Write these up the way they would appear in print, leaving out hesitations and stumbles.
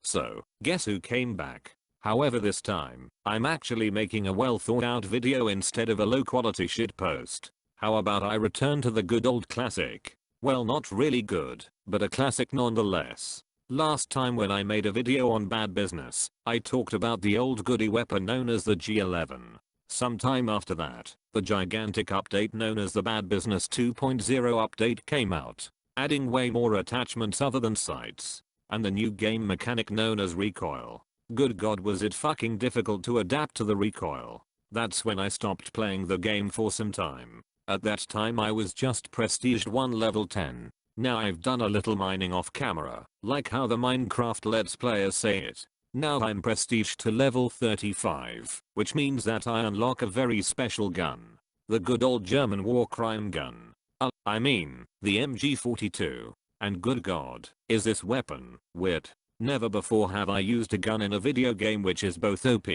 So, guess who came back? However, this time, I'm actually making a well thought out video instead of a low quality shitpost. How about I return to the good old classic? Well, not really good, but a classic nonetheless. Last time when I made a video on bad business, I talked about the old goody weapon known as the G11. Sometime after that, the gigantic update known as the Bad Business 2.0 update came out, adding way more attachments other than sights, and the new game mechanic known as recoil. Good god, was it fucking difficult to adapt to the recoil. That's when I stopped playing the game for some time. At that time I was just prestiged 1 level 10. Now I've done a little mining off camera, like how the Minecraft Let's Players say it. Now I'm prestige to level 35, which means that I unlock a very special gun. The good old German war crime gun. I mean, the MG42. And good god, is this weapon weird. Never before have I used a gun in a video game which is both OP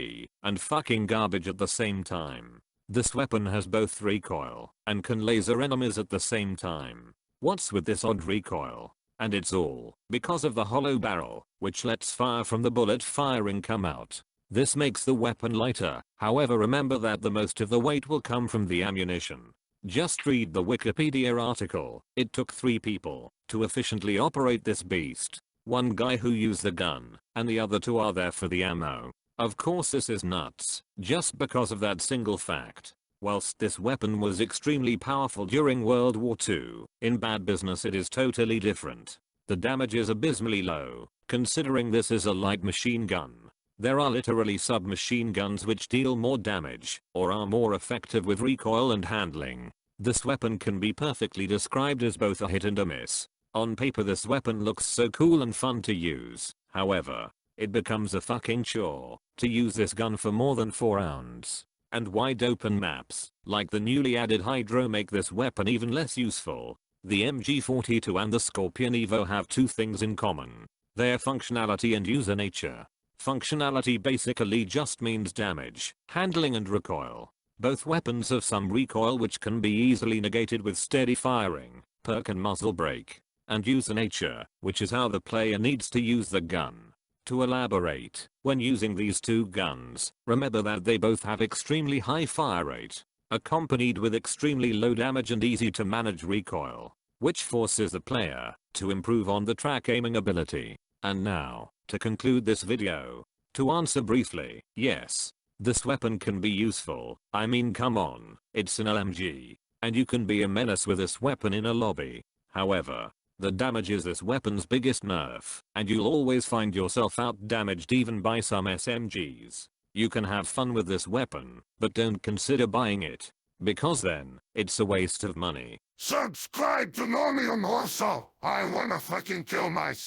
and fucking garbage at the same time. This weapon has both recoil and can laser enemies at the same time. What's with this odd recoil? And it's all because of the hollow barrel, which lets fire from the bullet firing come out. This makes the weapon lighter, however remember that the most of the weight will come from the ammunition. Just read the Wikipedia article. It took 3 people to efficiently operate this beast. One guy who used the gun, and the other 2 are there for the ammo. Of course this is nuts, just because of that single fact. Whilst this weapon was extremely powerful during World War II, in Bad Business it is totally different. The damage is abysmally low, considering this is a light machine gun. There are literally submachine guns which deal more damage, or are more effective with recoil and handling. This weapon can be perfectly described as both a hit and a miss. On paper this weapon looks so cool and fun to use, however, it becomes a fucking chore to use this gun for more than 4 rounds. And wide open maps, like the newly added Hydro, make this weapon even less useful. The MG42 and the Scorpion Evo have 2 things in common: their functionality and user nature. Functionality basically just means damage, handling and recoil. Both weapons have some recoil which can be easily negated with steady firing, perk and muzzle brake. And user nature, which is how the player needs to use the gun. To elaborate, when using these 2 guns, remember that they both have extremely high fire rate, accompanied with extremely low damage and easy to manage recoil, which forces the player to improve on the track aiming ability. And now, to conclude this video, to answer briefly, yes, this weapon can be useful. I mean, come on, it's an LMG, and you can be a menace with this weapon in a lobby. However, the damage is this weapon's biggest nerf, and you'll always find yourself out damaged even by some SMGs. You can have fun with this weapon, but don't consider buying it, because then, it's a waste of money. Subscribe to Normium also! I wanna fucking kill myself.